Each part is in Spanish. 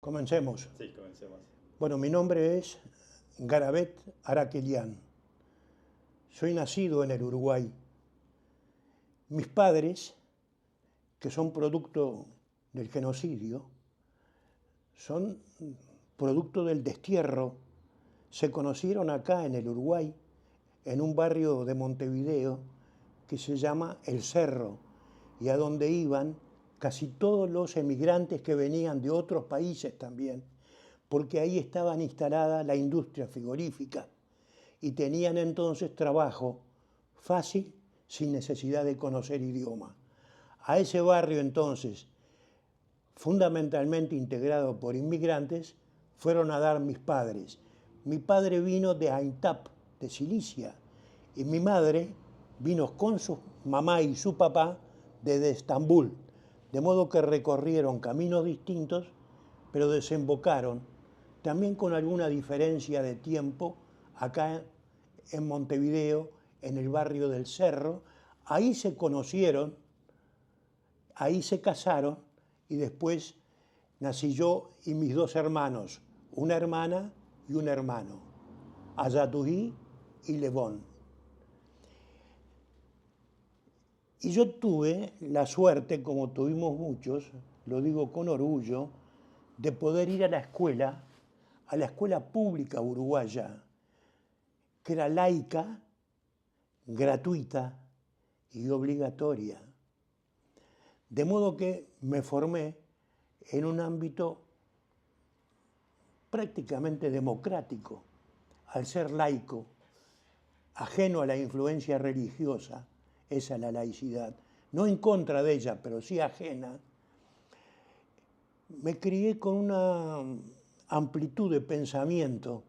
Comencemos. Sí, comencemos. Bueno, mi nombre es Garabet Araquelián. Soy nacido en el Uruguay. Mis padres, que son producto del genocidio, son producto del destierro. Se conocieron acá en el Uruguay, en un barrio de Montevideo que se llama El Cerro, y a donde iban casi todos los emigrantes que venían de otros países también, porque ahí estaban instalada la industria frigorífica y tenían entonces trabajo fácil sin necesidad de conocer idioma. A ese barrio entonces, fundamentalmente integrado por inmigrantes, fueron a dar mis padres. Mi padre vino de Aintab, de Cilicia, y mi madre vino con su mamá y su papá desde Estambul, de modo que recorrieron caminos distintos, pero desembocaron, también con alguna diferencia de tiempo, acá en Montevideo, en el barrio del Cerro. Ahí se conocieron, ahí se casaron y después nací yo y mis dos hermanos, una hermana y un hermano, Ayatují y Lebón. Y yo tuve la suerte, como tuvimos muchos, lo digo con orgullo, de poder ir a la escuela pública uruguaya, que era laica, gratuita y obligatoria. De modo que me formé en un ámbito prácticamente democrático, al ser laico, ajeno a la influencia religiosa, esa es la laicidad, no en contra de ella, pero sí ajena. Me crié con una amplitud de pensamiento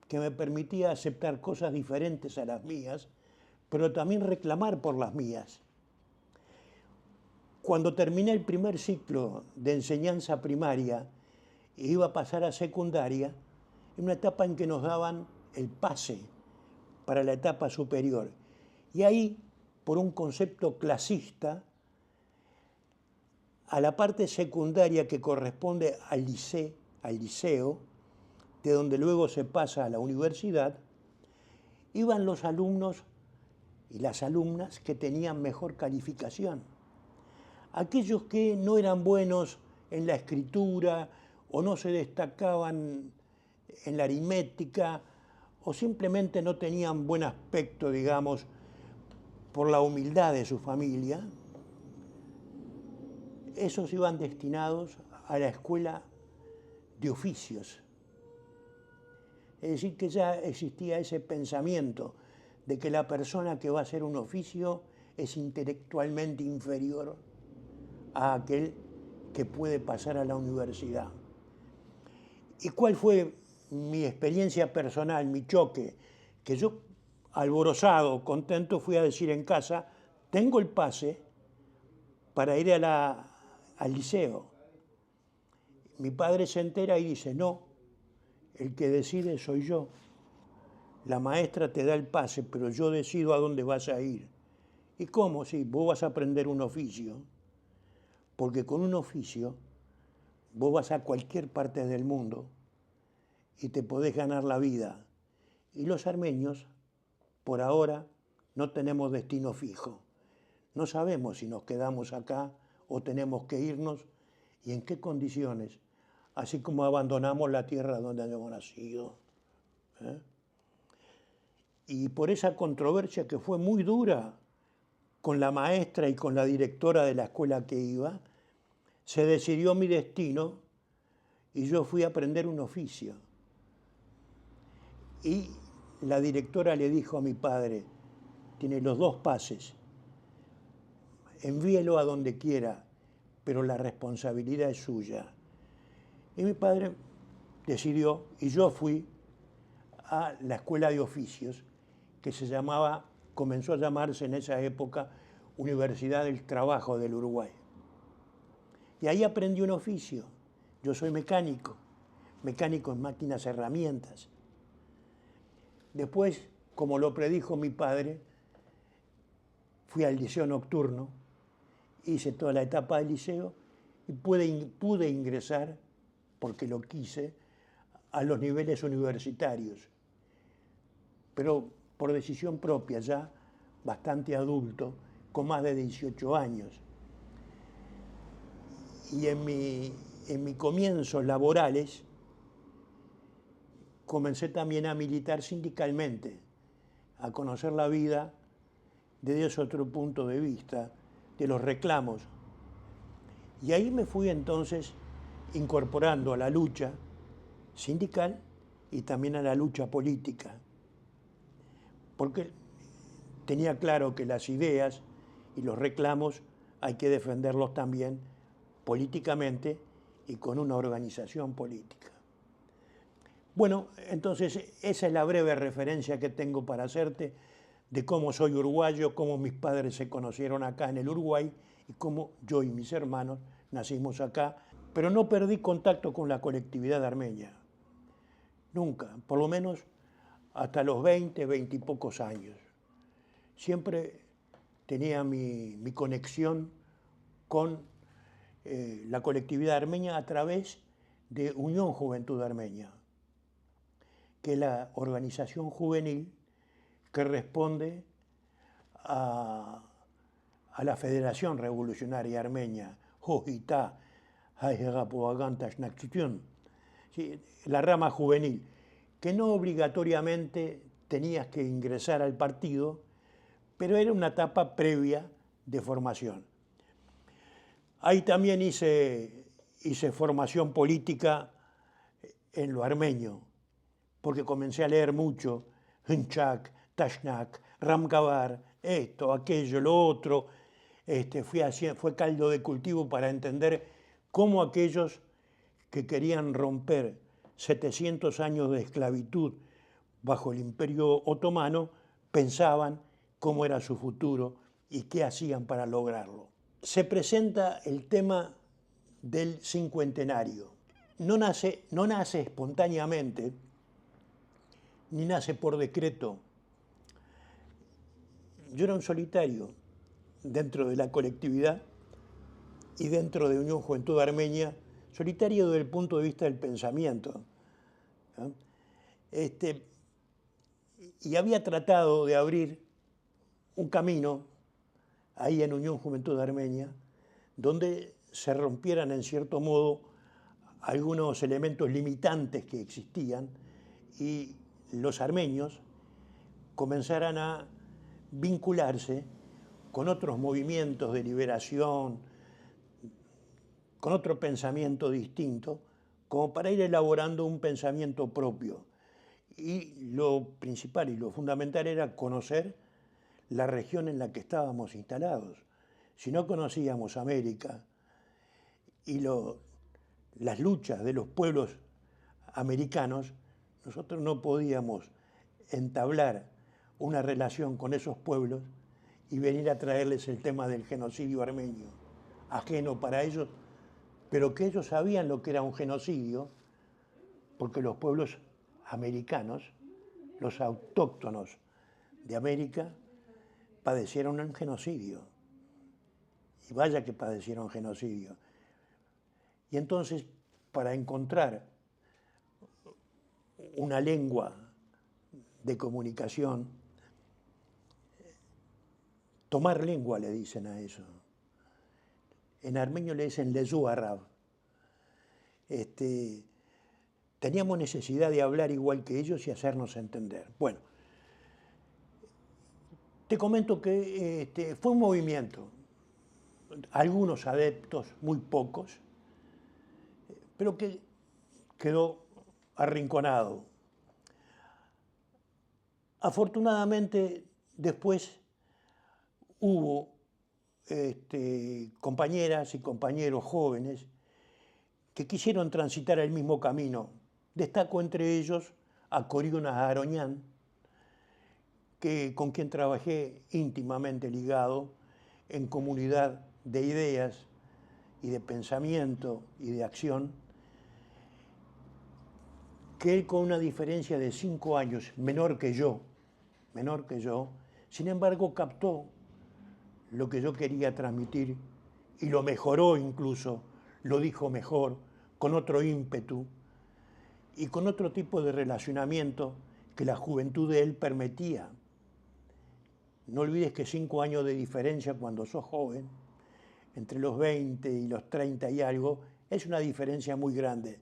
que me permitía aceptar cosas diferentes a las mías, pero también reclamar por las mías. Cuando terminé el primer ciclo de enseñanza primaria e iba a pasar a secundaria, en una etapa en que nos daban el pase para la etapa superior. Y ahí, por un concepto clasista, a la parte secundaria que corresponde al liceo, de donde luego se pasa a la universidad, iban los alumnos y las alumnas que tenían mejor calificación. Aquellos que no eran buenos en la escritura o no se destacaban en la aritmética o simplemente no tenían buen aspecto, digamos, por la humildad de su familia, esos iban destinados a la escuela de oficios. Es decir, que ya existía ese pensamiento de que la persona que va a hacer un oficio es intelectualmente inferior a aquel que puede pasar a la universidad. ¿Y cuál fue mi experiencia personal, mi choque? Que yo, alborozado, contento, fui a decir en casa, tengo el pase para ir al liceo. Mi padre se entera y dice, no, el que decide soy yo. La maestra te da el pase, pero yo decido a dónde vas a ir. ¿Y cómo? Sí, vos vas a aprender un oficio, porque con un oficio vos vas a cualquier parte del mundo y te podés ganar la vida. Y los armenios, por ahora, no tenemos destino fijo. No sabemos si nos quedamos acá o tenemos que irnos y en qué condiciones, así como abandonamos la tierra donde hemos nacido. Y por esa controversia que fue muy dura con la maestra y con la directora de la escuela que iba, se decidió mi destino y yo fui a aprender un oficio. Y la directora le dijo a mi padre, tiene los dos pases, envíelo a donde quiera, pero la responsabilidad es suya. Y mi padre decidió, y yo fui a la escuela de oficios, que comenzó a llamarse en esa época Universidad del Trabajo del Uruguay. Y ahí aprendí un oficio. Yo soy mecánico en máquinas, herramientas. Después, como lo predijo mi padre, fui al liceo nocturno, hice toda la etapa del liceo y pude ingresar porque lo quise, a los niveles universitarios, pero por decisión propia, ya bastante adulto, con más de 18 años. Y en mis comienzos laborales comencé también a militar sindicalmente, a conocer la vida desde otro punto de vista, de los reclamos. Y ahí me fui entonces incorporando a la lucha sindical y también a la lucha política, porque tenía claro que las ideas y los reclamos hay que defenderlos también políticamente y con una organización política. Bueno, entonces esa es la breve referencia que tengo para hacerte de cómo soy uruguayo, cómo mis padres se conocieron acá en el Uruguay y cómo yo y mis hermanos nacimos acá, pero no perdí contacto con la colectividad armenia, nunca, por lo menos hasta los 20 y pocos años. Siempre tenía mi conexión con la colectividad armenia a través de Unión Juventud Armenia, que es la organización juvenil que responde a la Federación Revolucionaria Armenia, Hojita, la rama juvenil, que no obligatoriamente tenías que ingresar al partido, pero era una etapa previa de formación. Ahí también hice formación política en lo armenio, porque comencé a leer mucho, Hunchak, Tashnak, Ramgabar, esto, aquello, lo otro. Fue caldo de cultivo para entender cómo aquellos que querían romper 700 años de esclavitud bajo el Imperio Otomano pensaban cómo era su futuro y qué hacían para lograrlo. Se presenta el tema del cincuentenario. No nace espontáneamente, ni nace por decreto. Yo era un solitario dentro de la colectividad y dentro de Unión Juventud Armenia, solitario desde el punto de vista del pensamiento, ¿no? Y había tratado de abrir un camino ahí en Unión Juventud Armenia, donde se rompieran en cierto modo algunos elementos limitantes que existían y los armenios comenzaran a vincularse con otros movimientos de liberación, con otro pensamiento distinto, como para ir elaborando un pensamiento propio. Y lo principal y lo fundamental era conocer la región en la que estábamos instalados. Si no conocíamos América y las luchas de los pueblos americanos, nosotros no podíamos entablar una relación con esos pueblos y venir a traerles el tema del genocidio armenio, ajeno para ellos, pero que ellos sabían lo que era un genocidio, porque los pueblos americanos, los autóctonos de América, padecieron un genocidio. Y vaya que padecieron genocidio. Y entonces, para encontrar una lengua de comunicación, tomar lengua le dicen a eso. En armenio le dicen lezu arab. Teníamos necesidad de hablar igual que ellos y hacernos entender. Bueno, te comento que fue un movimiento, algunos adeptos, muy pocos, pero que quedó arrinconado. Afortunadamente, después hubo compañeras y compañeros jóvenes que quisieron transitar el mismo camino. Destaco entre ellos a Coriunas Aroñán, con quien trabajé íntimamente ligado en comunidad de ideas y de pensamiento y de acción, que él, con una diferencia de 5 años, menor que yo, sin embargo captó lo que yo quería transmitir y lo mejoró incluso, lo dijo mejor, con otro ímpetu y con otro tipo de relacionamiento que la juventud de él permitía. No olvides que 5 años de diferencia cuando sos joven, entre los 20 y los 30 y algo, es una diferencia muy grande.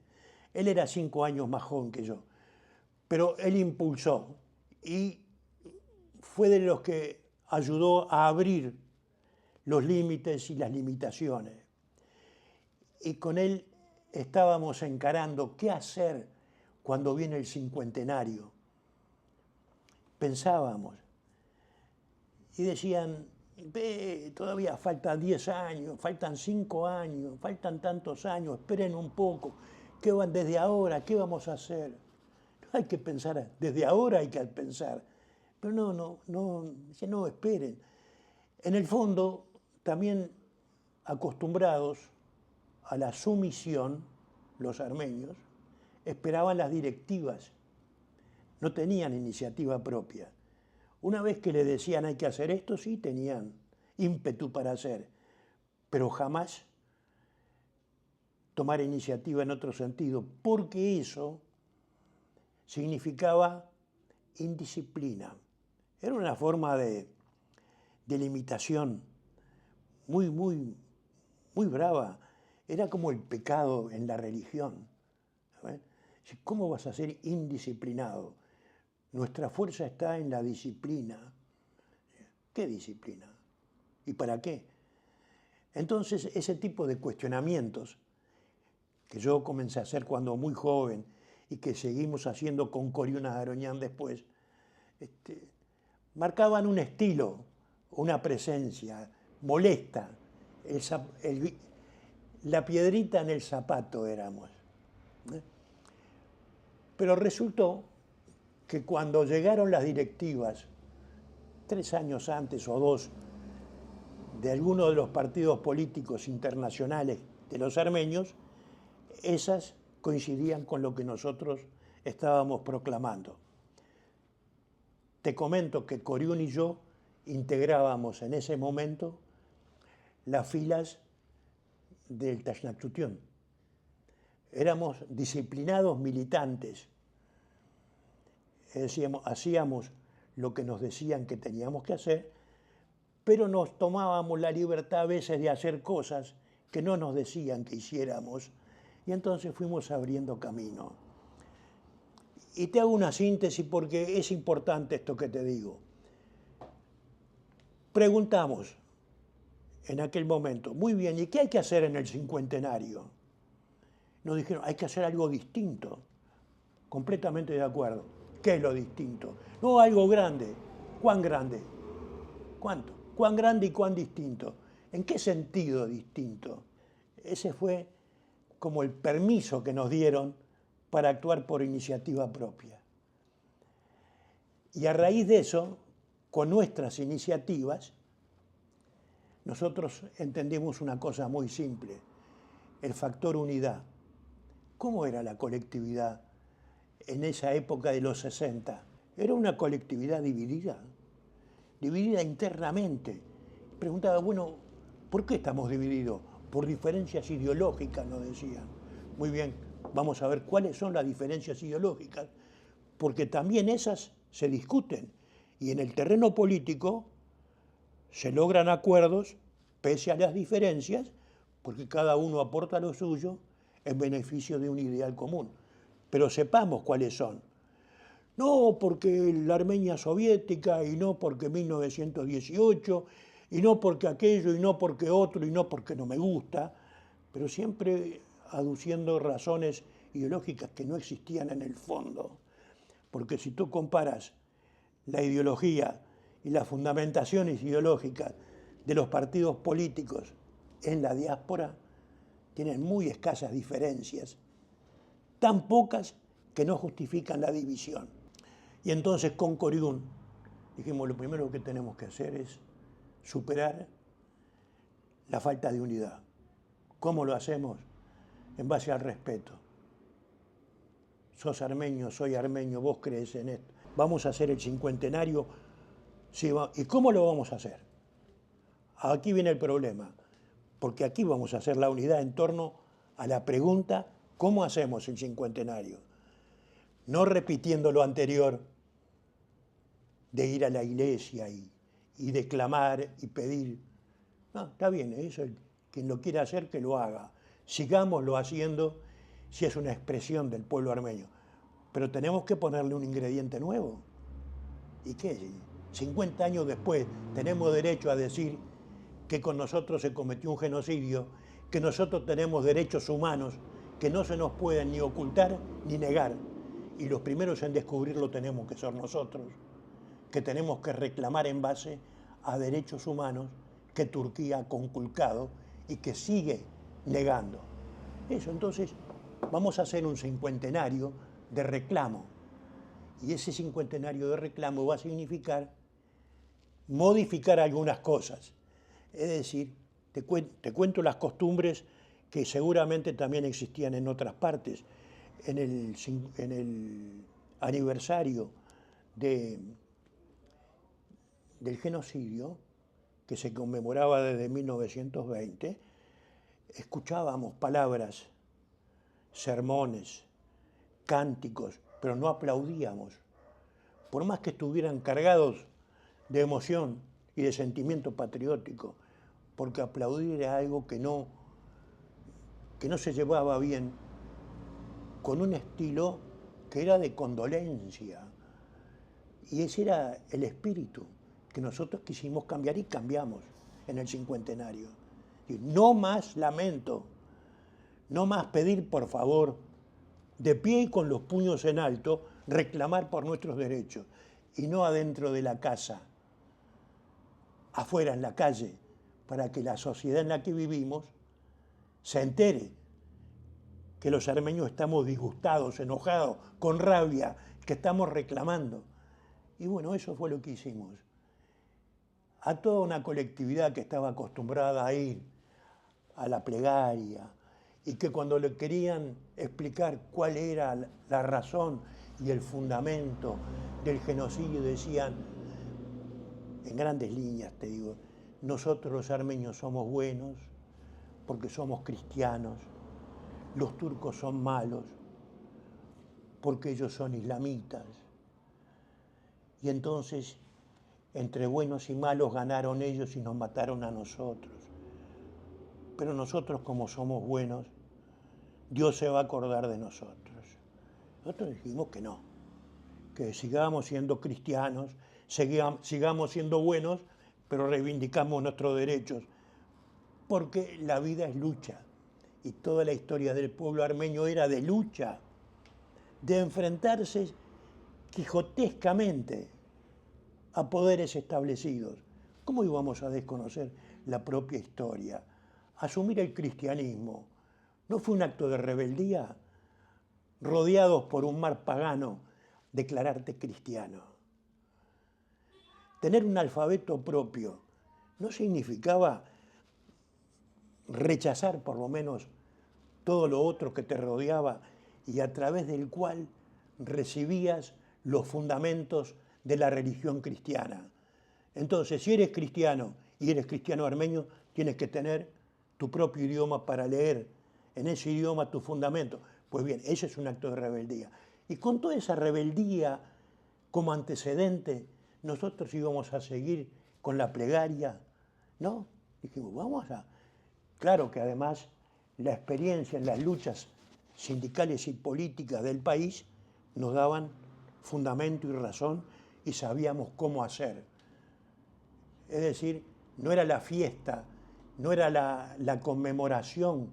Él era 5 años más joven que yo, pero él impulsó y fue de los que ayudó a abrir los límites y las limitaciones. Y con él estábamos encarando qué hacer cuando viene el cincuentenario. Pensábamos y decían, todavía faltan 10 años, faltan 5 años, faltan tantos años, esperen un poco, ¿qué van desde ahora? ¿Qué vamos a hacer? No hay que pensar, desde ahora hay que pensar, pero no, esperen. En el fondo, también acostumbrados a la sumisión, los armenios, esperaban las directivas, no tenían iniciativa propia. Una vez que le decían hay que hacer esto, sí tenían ímpetu para hacer, pero jamás tomar iniciativa en otro sentido, porque eso significaba indisciplina. Era una forma de limitación muy brava. Era como el pecado en la religión. ¿Sabes? ¿Cómo vas a ser indisciplinado? Nuestra fuerza está en la disciplina. ¿Qué disciplina? ¿Y para qué? Entonces, ese tipo de cuestionamientos que yo comencé a hacer cuando muy joven y que seguimos haciendo con Coriún Aharoñán después, marcaban un estilo, una presencia molesta. La piedrita en el zapato éramos. Pero resultó que cuando llegaron las directivas, 3 años antes o 2, de alguno de los partidos políticos internacionales de los armenios, esas coincidían con lo que nosotros estábamos proclamando. Te comento que Coriún y yo integrábamos en ese momento las filas del Tashnaktutyón. Éramos disciplinados militantes. Hacíamos lo que nos decían que teníamos que hacer, pero nos tomábamos la libertad a veces de hacer cosas que no nos decían que hiciéramos, y entonces fuimos abriendo camino. Y te hago una síntesis porque es importante esto que te digo. Preguntamos en aquel momento, muy bien, ¿y qué hay que hacer en el cincuentenario? Nos dijeron, hay que hacer algo distinto. Completamente de acuerdo. ¿Qué es lo distinto? No, algo grande. ¿Cuán grande? ¿Cuánto? ¿Cuán grande y cuán distinto? ¿En qué sentido distinto? Ese fue como el permiso que nos dieron para actuar por iniciativa propia. Y a raíz de eso, con nuestras iniciativas, nosotros entendimos una cosa muy simple, el factor unidad. ¿Cómo era la colectividad en esa época de los 60? Era una colectividad dividida internamente. Preguntaba, bueno, ¿por qué estamos divididos? Por diferencias ideológicas, nos decían. Muy bien, vamos a ver cuáles son las diferencias ideológicas, porque también esas se discuten. Y en el terreno político se logran acuerdos, pese a las diferencias, porque cada uno aporta lo suyo en beneficio de un ideal común. Pero sepamos cuáles son. No porque la Armenia soviética, y no porque 1918, y no porque aquello, y no porque otro, y no porque no me gusta, pero siempre aduciendo razones ideológicas que no existían en el fondo. Porque si tú comparas la ideología y las fundamentaciones ideológicas de los partidos políticos en la diáspora, tienen muy escasas diferencias, tan pocas que no justifican la división. Y entonces con Coriún dijimos, lo primero que tenemos que hacer es superar la falta de unidad. ¿Cómo lo hacemos? En base al respeto. Sos armenio, soy armenio, vos crees en esto. Vamos a hacer el cincuentenario. Sí, ¿y cómo lo vamos a hacer? Aquí viene el problema, porque aquí vamos a hacer la unidad en torno a la pregunta ¿Cómo hacemos el cincuentenario? No repitiendo lo anterior de ir a la iglesia y declamar y pedir. No, está bien, eso quien lo quiera hacer que lo haga. Sigámoslo haciendo si es una expresión del pueblo armenio. Pero tenemos que ponerle un ingrediente nuevo. ¿Y qué? 50 años después tenemos derecho a decir que con nosotros se cometió un genocidio, que nosotros tenemos derechos humanos que no se nos pueden ni ocultar ni negar. Y los primeros en descubrirlo tenemos que ser nosotros, que tenemos que reclamar en base a derechos humanos que Turquía ha conculcado y que sigue negando. Eso, entonces, vamos a hacer un cincuentenario de reclamo. Y ese cincuentenario de reclamo va a significar modificar algunas cosas. Es decir, te cuento las costumbres que seguramente también existían en otras partes. En el aniversario del genocidio, que se conmemoraba desde 1920, escuchábamos palabras, sermones, cánticos, pero no aplaudíamos. Por más que estuvieran cargados de emoción y de sentimiento patriótico, porque aplaudir era algo que no se llevaba bien, con un estilo que era de condolencia. Y ese era el espíritu que nosotros quisimos cambiar y cambiamos en el cincuentenario. Y no más lamento, no más pedir por favor, de pie y con los puños en alto, reclamar por nuestros derechos, y no adentro de la casa, afuera en la calle, para que la sociedad en la que vivimos se entere que los armenios estamos disgustados, enojados, con rabia, que estamos reclamando. Y bueno, eso fue lo que hicimos. A toda una colectividad que estaba acostumbrada a ir a la plegaria y que cuando le querían explicar cuál era la razón y el fundamento del genocidio decían, en grandes líneas te digo, nosotros los armenios somos buenos porque somos cristianos, los turcos son malos porque ellos son islamitas. Y entonces, entre buenos y malos ganaron ellos y nos mataron a nosotros. Pero nosotros, como somos buenos, Dios se va a acordar de nosotros. Nosotros dijimos que no, que sigamos siendo cristianos, sigamos siendo buenos, pero reivindicamos nuestros derechos, porque la vida es lucha. Y toda la historia del pueblo armenio era de lucha, de enfrentarse quijotescamente a poderes establecidos. ¿Cómo íbamos a desconocer la propia historia? Asumir el cristianismo no fue un acto de rebeldía, rodeados por un mar pagano, declararte cristiano. Tener un alfabeto propio no significaba rechazar por lo menos todo lo otro que te rodeaba y a través del cual recibías los fundamentos de la religión cristiana. Entonces, si eres cristiano y eres cristiano armenio, tienes que tener tu propio idioma para leer en ese idioma tus fundamentos. Pues bien, ese es un acto de rebeldía. Y con toda esa rebeldía como antecedente, nosotros íbamos a seguir con la plegaria, ¿no? Dijimos, vamos a... Claro que además la experiencia en las luchas sindicales y políticas del país nos daban fundamento y razón y sabíamos cómo hacer. Es decir, no era la fiesta, no era la conmemoración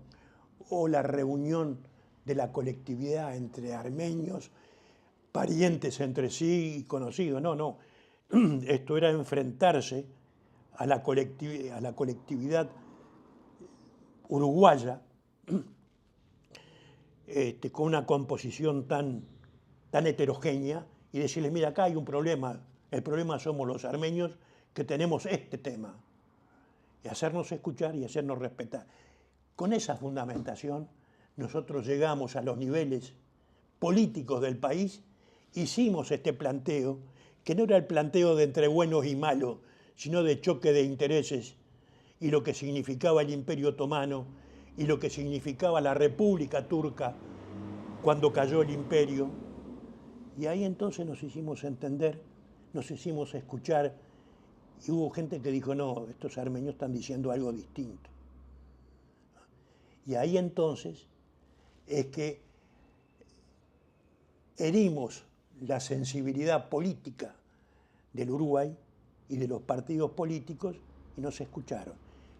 o la reunión de la colectividad entre armenios, parientes entre sí y conocidos, no. Esto era enfrentarse a la colectividad uruguaya, con una composición tan heterogénea, y decirles, mira, acá hay un problema, el problema somos los armenios que tenemos este tema, y hacernos escuchar y hacernos respetar. Con esa fundamentación, nosotros llegamos a los niveles políticos del país, hicimos este planteo, que no era el planteo de entre buenos y malos, sino de choque de intereses, y lo que significaba el Imperio Otomano, y lo que significaba la República Turca cuando cayó el imperio. Y ahí entonces nos hicimos entender, nos hicimos escuchar, y hubo gente que dijo, no, estos armenios están diciendo algo distinto. Y ahí entonces es que herimos la sensibilidad política del Uruguay y de los partidos políticos y nos escucharon.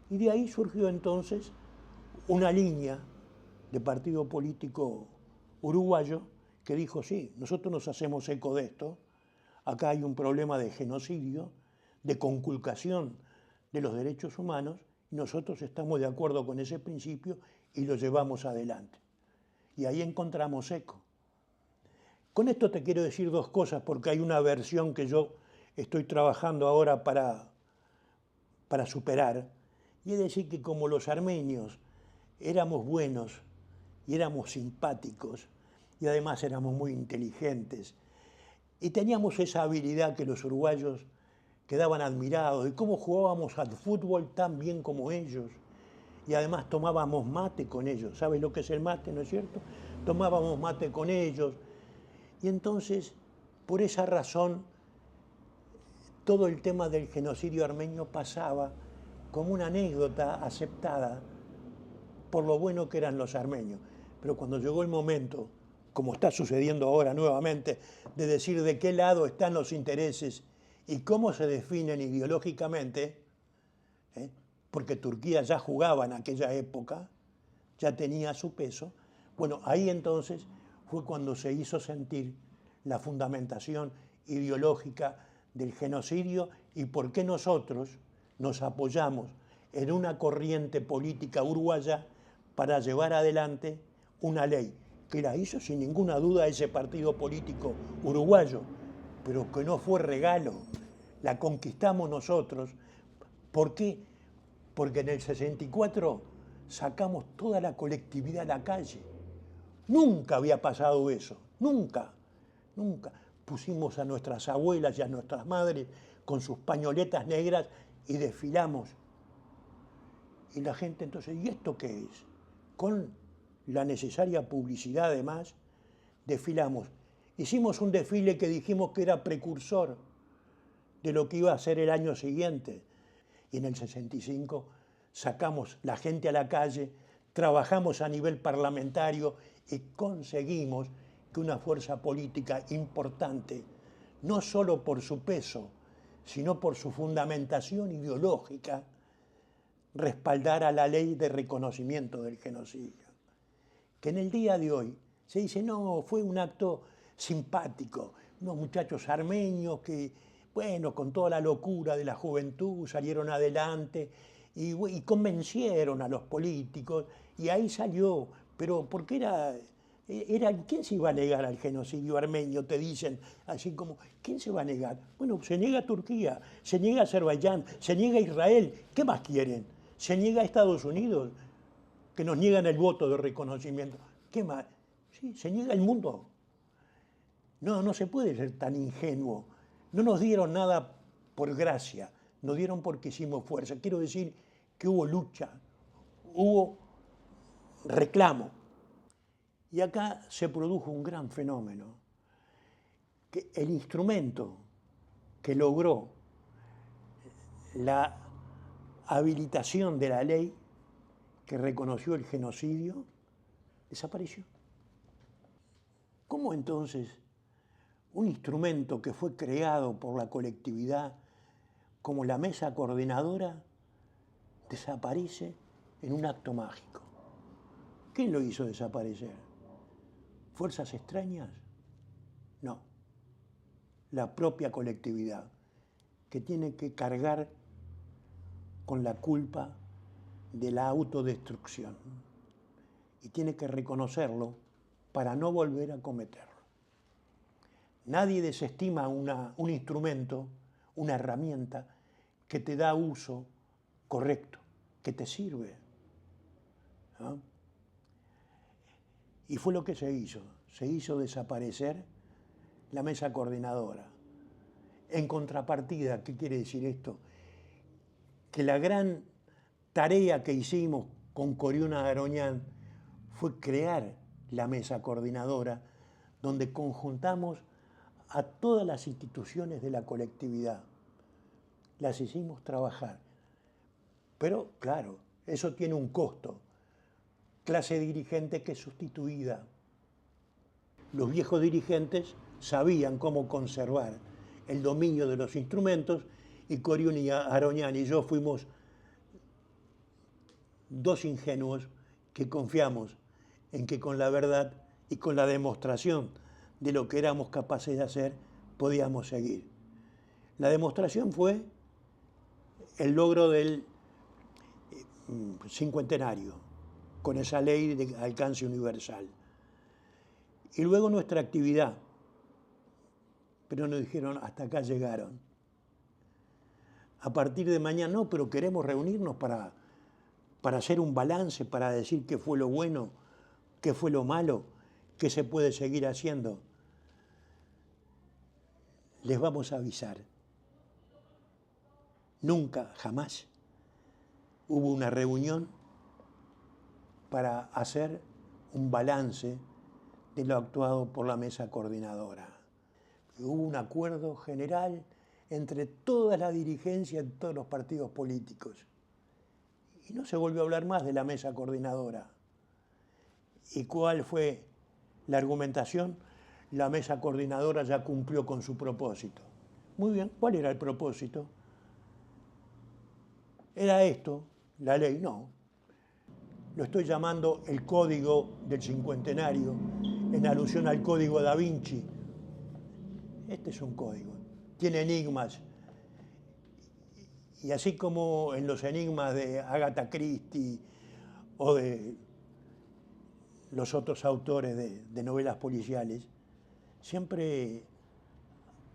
Y de ahí surgió entonces una línea de partido político uruguayo que dijo, sí, nosotros nos hacemos eco de esto, acá hay un problema de genocidio, de conculcación de los derechos humanos, y nosotros estamos de acuerdo con ese principio y lo llevamos adelante. Y ahí encontramos eco. Con esto te quiero decir dos cosas, porque hay una versión que yo estoy trabajando ahora para superar, y es decir que como los armenios éramos buenos y éramos simpáticos, y además éramos muy inteligentes, y teníamos esa habilidad que los uruguayos quedaban admirados, y cómo jugábamos al fútbol tan bien como ellos, y además tomábamos mate con ellos. ¿Sabes lo que es el mate, no es cierto? Tomábamos mate con ellos, y entonces, por esa razón, todo el tema del genocidio armenio pasaba como una anécdota aceptada por lo bueno que eran los armenios. Pero cuando llegó el momento, como está sucediendo ahora nuevamente, de decir de qué lado están los intereses y cómo se definen ideológicamente, porque Turquía ya jugaba en aquella época, ya tenía su peso, bueno, ahí entonces fue cuando se hizo sentir la fundamentación ideológica del genocidio y por qué nosotros nos apoyamos en una corriente política uruguaya para llevar adelante una ley que la hizo sin ninguna duda ese partido político uruguayo, pero que no fue regalo, la conquistamos nosotros. ¿Por qué? Porque en el 64 sacamos toda la colectividad a la calle. Nunca había pasado eso, nunca, nunca. Pusimos a nuestras abuelas y a nuestras madres con sus pañoletas negras y desfilamos. Y la gente entonces, ¿y esto qué es? Con la necesaria publicidad además, desfilamos. Hicimos un desfile que dijimos que era precursor de lo que iba a ser el año siguiente. Y en el 65 sacamos la gente a la calle, trabajamos a nivel parlamentario y conseguimos que una fuerza política importante, no solo por su peso, sino por su fundamentación ideológica, respaldara la ley de reconocimiento del genocidio. Que en el día de hoy se dice, no, fue un acto simpático, unos muchachos armenios que, bueno, con toda la locura de la juventud salieron adelante y convencieron a los políticos, y ahí salió, pero porque ¿quién se iba a negar al genocidio armenio? Te dicen, así como, ¿quién se va a negar? Bueno, se niega Turquía, se niega Azerbaiyán, se niega Israel, ¿qué más quieren? Se niega Estados Unidos, que nos niegan el voto de reconocimiento. ¿Qué más? Sí, se niega el mundo. No, no se puede ser tan ingenuo. No nos dieron nada por gracia, nos dieron porque hicimos fuerza. Quiero decir que hubo lucha, hubo reclamo. Y acá se produjo un gran fenómeno, que el instrumento que logró la habilitación de la ley que reconoció el genocidio, desapareció. ¿Cómo entonces un instrumento que fue creado por la colectividad como la mesa coordinadora desaparece en un acto mágico? ¿Quién lo hizo desaparecer? ¿Fuerzas extrañas? No. La propia colectividad, que tiene que cargar con la culpa de la autodestrucción y tiene que reconocerlo para no volver a cometerlo. Nadie desestima un instrumento, una herramienta que te da uso correcto, que te sirve, ¿no? Y fue lo que se hizo desaparecer la mesa coordinadora. En contrapartida, ¿qué quiere decir esto? Que la gran tarea que hicimos con Coriuna Aroñán fue crear la mesa coordinadora, donde conjuntamos a todas las instituciones de la colectividad. Las hicimos trabajar. Pero, claro, eso tiene un costo. Clase dirigente que es sustituida. Los viejos dirigentes sabían cómo conservar el dominio de los instrumentos y Coriuni, Aroñán y yo fuimos dos ingenuos que confiamos en que con la verdad y con la demostración de lo que éramos capaces de hacer podíamos seguir. La demostración fue el logro del cincuentenario, con esa ley de alcance universal. Y luego nuestra actividad. Pero nos dijeron, hasta acá llegaron. A partir de mañana no, pero queremos reunirnos para hacer un balance, para decir qué fue lo bueno, qué fue lo malo, qué se puede seguir haciendo. Les vamos a avisar. Nunca, jamás, hubo una reunión para hacer un balance de lo actuado por la mesa coordinadora. Hubo un acuerdo general entre toda la dirigencia de todos los partidos políticos. Y no se volvió a hablar más de la mesa coordinadora. ¿Y cuál fue la argumentación? La mesa coordinadora ya cumplió con su propósito. Muy bien, ¿cuál era el propósito? ¿Era esto la ley? No. Lo estoy llamando el Código del Cincuentenario, en alusión al Código Da Vinci. Este es un código, tiene enigmas. Y así como en los enigmas de Agatha Christie o de los otros autores de novelas policiales, siempre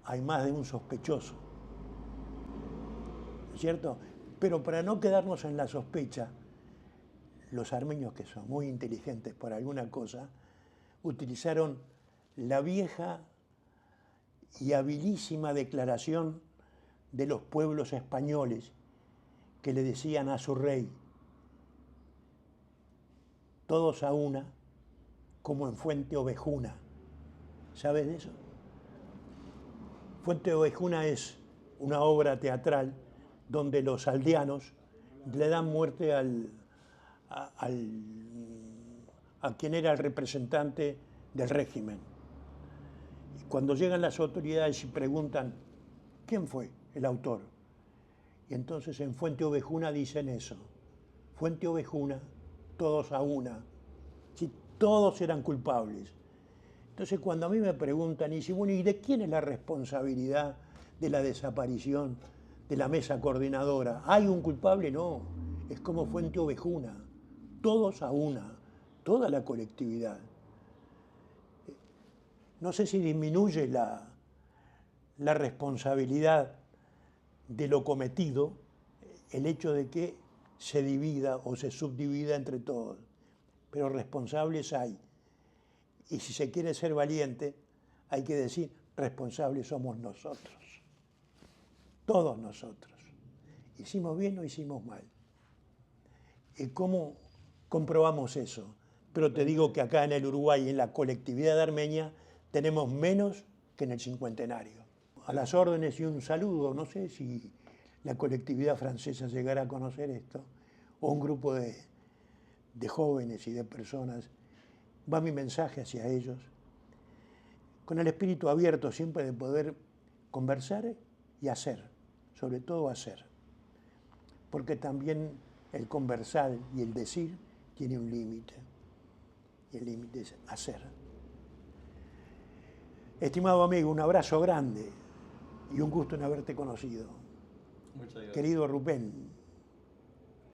hay más de un sospechoso, ¿cierto? Pero para no quedarnos en la sospecha, los armenios, que son muy inteligentes por alguna cosa, utilizaron la vieja y habilísima declaración de los pueblos españoles que le decían a su rey, todos a una, como en Fuente Ovejuna. ¿Sabes de eso? Fuente Ovejuna es una obra teatral donde los aldeanos le dan muerte a quien era el representante del régimen. Y cuando llegan las autoridades y preguntan, ¿quién fue el autor? Y entonces en Fuente Ovejuna dicen eso. Fuente Ovejuna, todos a una. Si todos eran culpables. Entonces cuando a mí me preguntan, y si, bueno, ¿y de quién es la responsabilidad de la desaparición de la mesa coordinadora? ¿Hay un culpable? No. Es como Fuente Ovejuna. Todos a una. Toda la colectividad. No sé si disminuye la responsabilidad de lo cometido el hecho de que se divida o se subdivida entre todos. Pero responsables hay. Y si se quiere ser valiente, hay que decir, responsables somos nosotros. Todos nosotros. ¿Hicimos bien o hicimos mal? ¿Y cómo comprobamos eso? Pero te digo que acá en el Uruguay, en la colectividad armenia, tenemos menos que en el cincuentenario. A las órdenes y un saludo, no sé si la colectividad francesa llegará a conocer esto, o un grupo de jóvenes y de personas, va mi mensaje hacia ellos, con el espíritu abierto siempre de poder conversar y hacer, sobre todo hacer, porque también el conversar y el decir tiene un límite, y el límite es hacer. Estimado amigo, un abrazo grande y un gusto en haberte conocido. Muchas gracias. Querido Rubén.